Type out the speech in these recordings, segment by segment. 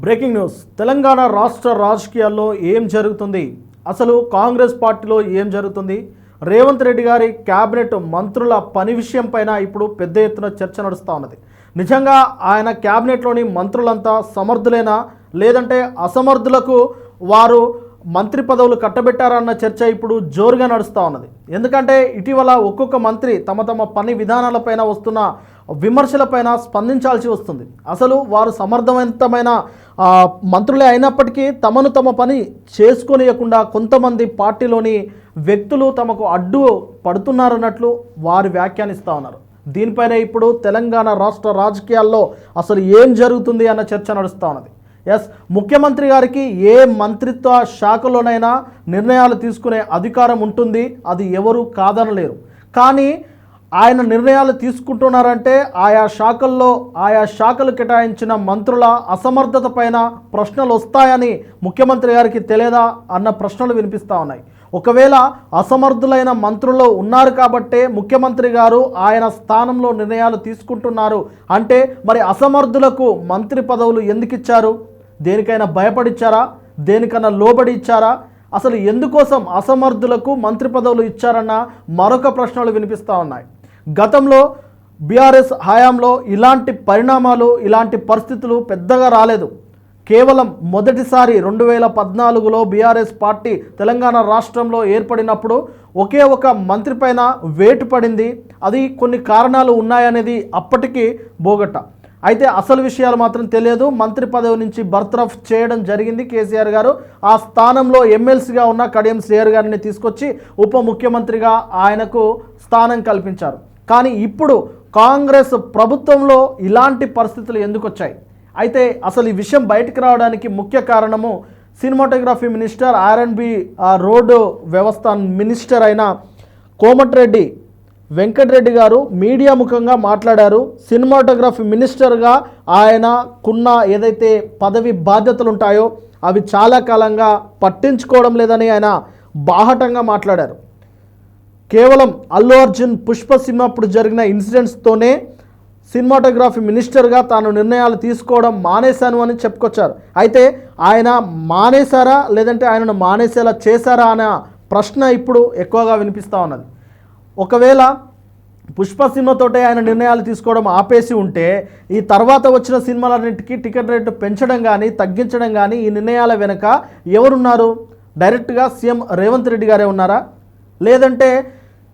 Breaking news. Telangana రాష్ట్ర రాజకీయాల్లో ఏం జరుగుతుంది, అసలు కాంగ్రెస్ పార్టీలో ఏం జరుగుతుంది, రేవంత్ రెడ్డి గారి క్యాబినెట్ మంత్రుల పని విషయం పైన ఇప్పుడు పెద్ద ఎత్తున చర్చ నడుస్తూ ఉన్నది. నిజంగా ఆయన క్యాబినెట్లోని మంత్రులంతా సమర్థులేనా, లేదంటే అసమర్థులకు వారు మంత్రి పదవులు కట్టబెట్టారన్న చర్చ ఇప్పుడు జోరుగా నడుస్తూ ఉన్నది. ఎందుకంటే ఇటీవల ఒక్కొక్క మంత్రి తమ తమ పని విధానాలపైన వస్తున్న విమర్శలపైన స్పందించాల్సి వస్తుంది. అసలు వారు సమర్థవంతమైన మంత్రులే అయినప్పటికీ తమ పని చేసుకొనియకుండా కొంతమంది పార్టీలోని వ్యక్తులు తమకు అడ్డు పడుతున్నారన్నట్లు వారు వ్యాఖ్యానిస్తూ ఉన్నారు. దీనిపైన ఇప్పుడు తెలంగాణ రాష్ట్ర రాజకీయాల్లో అసలు ఏం జరుగుతుంది అన్న చర్చ నడుస్తూ ఉన్నది. ముఖ్యమంత్రి గారికి ఏ మంత్రిత్వ శాఖలోనైనా నిర్ణయాలు తీసుకునే అధికారం ఉంటుంది, అది ఎవరు కాదనలేరు. కానీ ఆయన నిర్ణయాలు తీసుకుంటున్నారంటే ఆయా శాఖలు కేటాయించిన మంత్రుల అసమర్థత పైన ప్రశ్నలు వస్తాయని ముఖ్యమంత్రి గారికి తెలియదా అన్న ప్రశ్నలు వినిపిస్తూ ఉన్నాయి. ఒకవేళ అసమర్థులైన మంత్రులు ఉన్నారు కాబట్టే ముఖ్యమంత్రి గారు ఆయన స్థానంలో నిర్ణయాలు తీసుకుంటున్నారు అంటే మరి అసమర్థులకు మంత్రి పదవులు ఎందుకు ఇచ్చారు? దేనికైనా భయపడిచ్చారా? దేనికన్నా లోబడి ఇచ్చారా? అసలు ఎందుకోసం అసమర్థులకు మంత్రి పదవులు ఇచ్చారన్న మరొక ప్రశ్నలు వినిపిస్తూ ఉన్నాయి. గతంలో బీఆర్ఎస్ హయాంలో ఇలాంటి పరిణామాలు, ఇలాంటి పరిస్థితులు పెద్దగా రాలేదు. కేవలం మొదటిసారి 2014లో బీఆర్ఎస్ పార్టీ తెలంగాణ రాష్ట్రంలో ఏర్పడినప్పుడు ఒకే ఒక మంత్రి పైన వేటు పడింది. అది కొన్ని కారణాలు ఉన్నాయనేది అప్పటికి బోగట్ట. అయితే అసలు విషయాలు మాత్రం తెలియదు. మంత్రి పదవి నుంచి బర్తరఫ్ చేయడం జరిగింది కేసీఆర్ గారు. ఆ స్థానంలో ఎమ్మెల్సీగా ఉన్న కడియం శ్రీహరి గారిని తీసుకొచ్చి ఉప ముఖ్యమంత్రిగా ఆయనకు స్థానం కల్పించారు. కానీ ఇప్పుడు కాంగ్రెస్ ప్రభుత్వంలో ఇలాంటి పరిస్థితులు ఎందుకు వచ్చాయి? అయితే అసలు ఈ విషయం బయటకు రావడానికి ముఖ్య కారణము సినిమాటోగ్రఫీ మినిస్టర్, R&B రోడ్డు వ్యవస్థ మినిస్టర్ అయిన కోమటిరెడ్డి వెంకటరెడ్డి గారు మీడియా ముఖంగా మాట్లాడారు. సినిమాటోగ్రఫీ మినిస్టర్గా ఆయనకున్న ఏదైతే పదవి బాధ్యతలు ఉంటాయో అవి చాలా కాలంగా పట్టించుకోవడం లేదని ఆయన బాహటంగా మాట్లాడారు. కేవలం అల్లు అర్జున్ పుష్ప సినిమా అప్పుడు జరిగిన ఇన్సిడెంట్స్తోనే సినిమాటోగ్రఫీ మినిస్టర్గా తాను నిర్ణయాలు తీసుకోవడం మానేశాను అని చెప్పుకొచ్చారు. అయితే ఆయన మానేశారా, లేదంటే ఆయనను మానేసేలా చేశారా అనే ప్రశ్న ఇప్పుడు ఎక్కువగా వినిపిస్తూ ఉన్నది. ఒకవేళ పుష్ప సినిమాతోటే ఆయన నిర్ణయాలు తీసుకోవడం ఆపేసి ఉంటే ఈ తర్వాత వచ్చిన సినిమాలన్నింటికీ టికెట్ రేటు పెంచడం కానీ తగ్గించడం కానీ ఈ నిర్ణయాల వెనుక ఎవరున్నారు? డైరెక్ట్గా సీఎం రేవంత్ రెడ్డి గారే ఉన్నారా? లేదంటే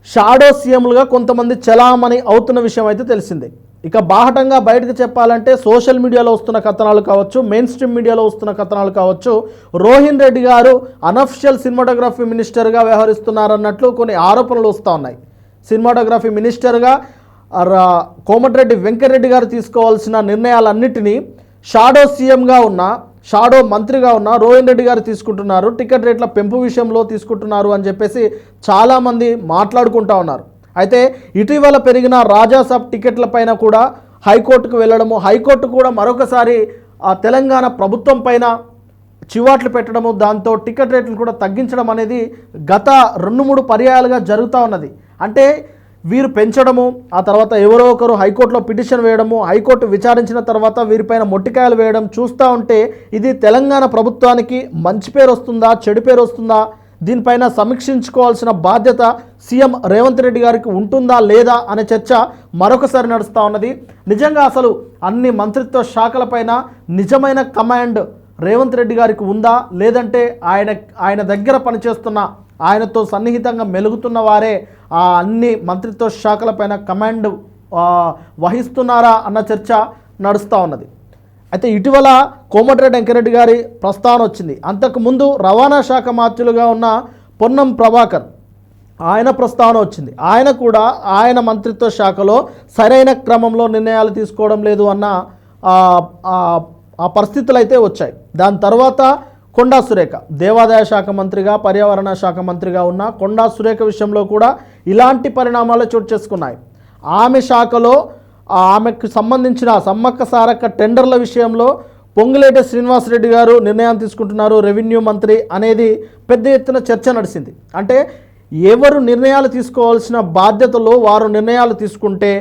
షాడో సీఎంలుగా కొంతమంది చలామణి అవుతున్న విషయం అయితే తెలిసిందే. ఇక బాహటంగా బయటకు చెప్పాలంటే సోషల్ మీడియాలో వస్తున్న కథనాలు కావచ్చు, మెయిన్ స్ట్రీమ్ మీడియాలో వస్తున్న కథనాలు కావచ్చు, రోహిన్ రెడ్డి గారు అనఫిషియల్ సినిమాటోగ్రఫీ మినిస్టర్గా వ్యవహరిస్తున్నారన్నట్లు కొన్ని ఆరోపణలు వస్తూ ఉన్నాయి. సినిమాటోగ్రఫీ మినిస్టర్గా కోమటిరెడ్డి వెంకటరెడ్డి గారు తీసుకోవాల్సిన నిర్ణయాలన్నిటినీ షాడో సీఎంగా ఉన్న, షాడో మంత్రిగా ఉన్న రోహిన్ రెడ్డి గారు తీసుకుంటున్నారు, టికెట్ రేట్ల పెంపు విషయంలో తీసుకుంటున్నారు అని చెప్పేసి చాలామంది మాట్లాడుకుంటూ ఉన్నారు. అయితే ఇటీవల పెరిగిన రాజాసాబ్ టికెట్ల పైన కూడా హైకోర్టుకు వెళ్ళడము, హైకోర్టు కూడా మరొకసారి తెలంగాణ ప్రభుత్వం పైన చివాట్లు పెట్టడము, దాంతో టికెట్ రేట్లు కూడా తగ్గించడం అనేది గత 2-3 పర్యాయాలుగా జరుగుతూ ఉన్నది. అంటే వీరు పెంచడము, ఆ తర్వాత ఎవరో ఒకరు హైకోర్టులో పిటిషన్ వేయడము, హైకోర్టు విచారించిన తర్వాత వీరిపైన మొట్టికాయలు వేయడం చూస్తూ ఉంటే ఇది తెలంగాణ ప్రభుత్వానికి మంచి పేరు వస్తుందా, చెడు పేరు వస్తుందా? దీనిపైన సమీక్షించుకోవాల్సిన బాధ్యత సీఎం రేవంత్ రెడ్డి గారికి ఉంటుందా లేదా అనే చర్చ మరొకసారి నడుస్తూ ఉన్నది. నిజంగా అసలు అన్ని మంత్రిత్వ శాఖలపైన నిజమైన కమాండ్ రేవంత్ రెడ్డి గారికి ఉందా, లేదంటే ఆయన దగ్గర పనిచేస్తున్న, ఆయనతో సన్నిహితంగా మెలుగుతున్న వారే ఆ అన్ని మంత్రిత్వ శాఖలపైన కమాండ్ వహిస్తున్నారా అన్న చర్చ నడుస్తూ ఉన్నది. అయితే ఇటీవల కోమటిరెడ్డి వెంకటరెడ్డి గారి ప్రస్తావన వచ్చింది. అంతకుముందు రవాణా శాఖ మంత్రులుగా ఉన్న పొన్నం ప్రభాకర్ ఆయన ప్రస్తావన వచ్చింది. ఆయన కూడా ఆయన మంత్రిత్వ శాఖలో సరైన క్రమంలో నిర్ణయాలు తీసుకోవడం లేదు అన్న ఆ పరిస్థితులు అయితే వచ్చాయి. దాని తర్వాత కొండా సురేఖ దేవాదాయ శాఖ మంత్రిగా, పర్యావరణ శాఖ మంత్రిగా ఉన్న కొండా సురేఖ విషయంలో కూడా ఇలాంటి పరిణామాలు చోటు చేసుకున్నాయి. ఆమె శాఖలో ఆమెకు సంబంధించిన సమ్మక్క సారక్క టెండర్ల విషయంలో పొంగులేటి శ్రీనివాసరెడ్డి గారు నిర్ణయం తీసుకుంటున్నారు, రెవెన్యూ మంత్రి అనేది పెద్ద ఎత్తున చర్చ నడిచింది. అంటే ఎవరు నిర్ణయాలు తీసుకోవాల్సిన బాధ్యతలో వారు నిర్ణయాలు తీసుకుంటే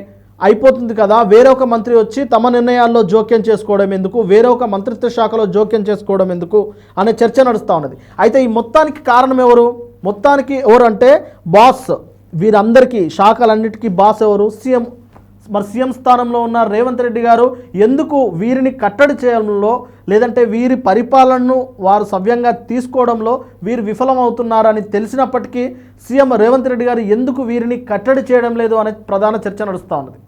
అయిపోతుంది కదా, వేరే ఒక మంత్రి వచ్చి తమ నిర్ణయాల్లో జోక్యం చేసుకోవడం ఎందుకు, వేరే ఒక మంత్రిత్వ శాఖలో జోక్యం చేసుకోవడం ఎందుకు అనే చర్చ నడుస్తూ ఉన్నది. అయితే ఈ మొత్తానికి కారణం ఎవరు? మొత్తానికి ఎవరు అంటే బాస్, వీరందరికీ శాఖలన్నిటికీ బాస్ ఎవరు? సీఎం. మరి సీఎం స్థానంలో ఉన్న రేవంత్ రెడ్డి గారు ఎందుకు వీరిని కట్టడి చేయడంలో, లేదంటే వీరి పరిపాలనను వారు సవ్యంగా తీసుకోవడంలో వీరు విఫలమవుతున్నారని తెలిసినప్పటికీ సీఎం రేవంత్ రెడ్డి గారు ఎందుకు వీరిని కట్టడి చేయడం లేదు అనే ప్రధాన చర్చ నడుస్తూ ఉన్నది.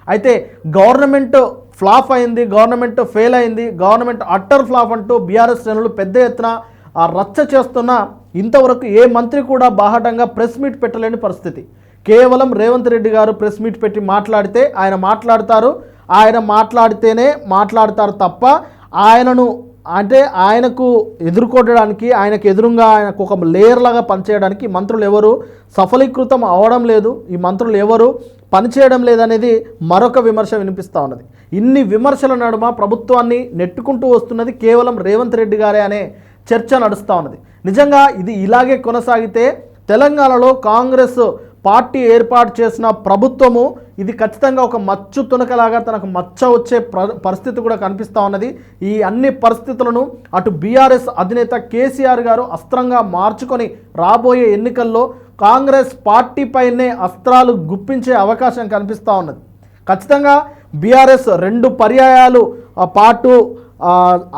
అయితే గవర్నమెంట్ ఫ్లాప్ అయింది, గవర్నమెంట్ ఫెయిల్ అయింది, గవర్నమెంట్ అట్టర్ ఫ్లాప్ అంటూ బీఆర్ఎస్ శ్రేణులు పెద్ద ఎత్తున రచ్చ చేస్తున్న ఇంతవరకు ఏ మంత్రి కూడా బాహాటంగా ప్రెస్ మీట్ పెట్టలేని పరిస్థితి. కేవలం రేవంత్ రెడ్డి గారు ప్రెస్ మీట్ పెట్టి మాట్లాడితే ఆయన మాట్లాడతారు, ఆయన మాట్లాడితేనే మాట్లాడతారు తప్ప ఆయనకు ఎదుర్కోవడానికి, ఆయనకు ఎదురుగా ఆయనకు ఒక లేయర్ లాగా పనిచేయడానికి మంత్రులు ఎవరు సఫలీకృతం అవడం లేదు, ఈ మంత్రులు ఎవరు పనిచేయడం లేదనేది మరొక విమర్శ వినిపిస్తూ ఉన్నది. ఇన్ని విమర్శల నడుమ ప్రభుత్వాన్ని నెట్టుకుంటూ వస్తున్నది కేవలం రేవంత్ రెడ్డి గారే అనే చర్చ నడుస్తూ ఉన్నది. నిజంగా ఇది ఇలాగే కొనసాగితే తెలంగాణలో కాంగ్రెస్ పార్టీ ఏర్పాటు చేసిన ప్రభుత్వము ఇది ఖచ్చితంగా ఒక మచ్చు తునకలాగా తనకు మచ్చ వచ్చే పరిస్థితి కూడా కనిపిస్తూ ఉన్నది. ఈ అన్ని పరిస్థితులను అటు బీఆర్ఎస్ అధినేత కేసీఆర్ గారు అస్త్రంగా మార్చుకొని రాబోయే ఎన్నికల్లో కాంగ్రెస్ పార్టీపైనే అస్త్రాలు గుప్పించే అవకాశం కనిపిస్తూ ఉన్నది. ఖచ్చితంగా బీఆర్ఎస్ 2 పర్యాయాలు పాటు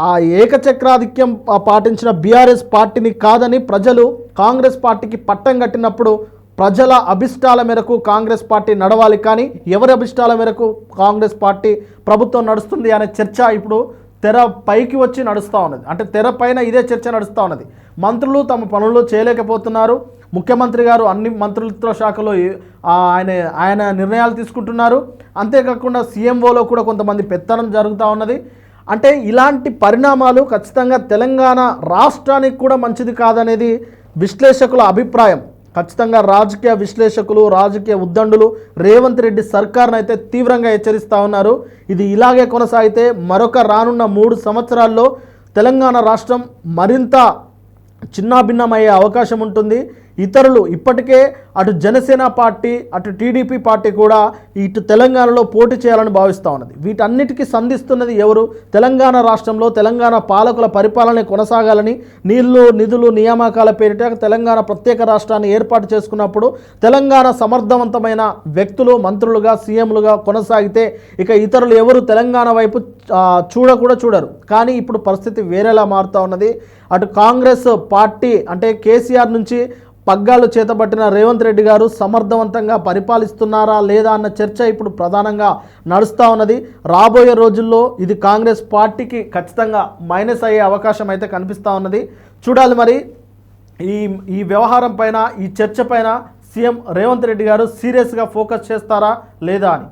ఆ ఏకచక్రాధిక్యం పాటించిన బీఆర్ఎస్ పార్టీని కాదని ప్రజలు కాంగ్రెస్ పార్టీకి పట్టం కట్టినప్పుడు ప్రజల అభిష్టాల మేరకు కాంగ్రెస్ పార్టీ నడవాలి, కానీ ఎవరి అభిష్టాల మేరకు కాంగ్రెస్ పార్టీ ప్రభుత్వం నడుస్తుంది అనే చర్చ ఇప్పుడు తెర పైకి వచ్చి నడుస్తూ ఉన్నది. అంటే తెర పైన ఇదే చర్చ నడుస్తూ ఉన్నది. మంత్రులు తమ పనులు చేయలేకపోతున్నారు, ముఖ్యమంత్రి గారు అన్ని మంత్రిత్వ శాఖలో ఆయన నిర్ణయాలు తీసుకుంటున్నారు, అంతేకాకుండా సీఎంఓలో కూడా కొంతమంది పెత్తనం జరుగుతూ ఉన్నది. అంటే ఇలాంటి పరిణామాలు ఖచ్చితంగా తెలంగాణ రాష్ట్రానికి కూడా మంచిది కాదనేది విశ్లేషకుల అభిప్రాయం. ఖచ్చితంగా రాజకీయ విశ్లేషకులు, రాజకీయ ఉద్దండులు రేవంత్ రెడ్డి సర్కార్ను అయితే తీవ్రంగా హెచ్చరిస్తూ ఉన్నారు. ఇది ఇలాగే కొనసాగితే రానున్న 3 సంవత్సరాల్లో తెలంగాణ రాష్ట్రం మరింత చిన్నాభిన్నమయ్యే అవకాశం ఉంటుంది. ఇతరులు ఇప్పటికే అటు జనసేన పార్టీ, అటు టీడీపీ పార్టీ కూడా ఇటు తెలంగాణలో పోటీ చేయాలని భావిస్తూ ఉన్నది. వీటన్నిటికీ సంధిస్తున్నది ఎవరు? తెలంగాణ రాష్ట్రంలో తెలంగాణ పాలకుల పరిపాలన కొనసాగాలని, నీళ్లు నిధులు నియామకాల పేరిట తెలంగాణ ప్రత్యేక రాష్ట్రాన్ని ఏర్పాటు చేసుకున్నప్పుడు తెలంగాణ సమర్థవంతమైన వ్యక్తులు మంత్రులుగా, సీఎంలుగా కొనసాగితే ఇక ఇతరులు ఎవరు తెలంగాణ వైపు చూడరు. కానీ ఇప్పుడు పరిస్థితి వేరేలా మారుతూ ఉన్నది. అటు కాంగ్రెస్ పార్టీ అంటే కేసీఆర్ నుంచి పగ్గాలు చేతబట్టిన రేవంత్ రెడ్డి గారు సమర్థవంతంగా పరిపాలిస్తున్నారా లేదా అన్న చర్చ ఇప్పుడు ప్రధానంగా నడుస్తూ ఉన్నది. రాబోయే రోజుల్లో ఇది కాంగ్రెస్ పార్టీకి ఖచ్చితంగా మైనస్ అయ్యే అవకాశం అయితే కనిపిస్తూ ఉన్నది. చూడాలి మరి ఈ వ్యవహారం పైన, ఈ చర్చ పైన సీఎం రేవంత్ రెడ్డి గారు సీరియస్గా ఫోకస్ చేస్తారా లేదా అని.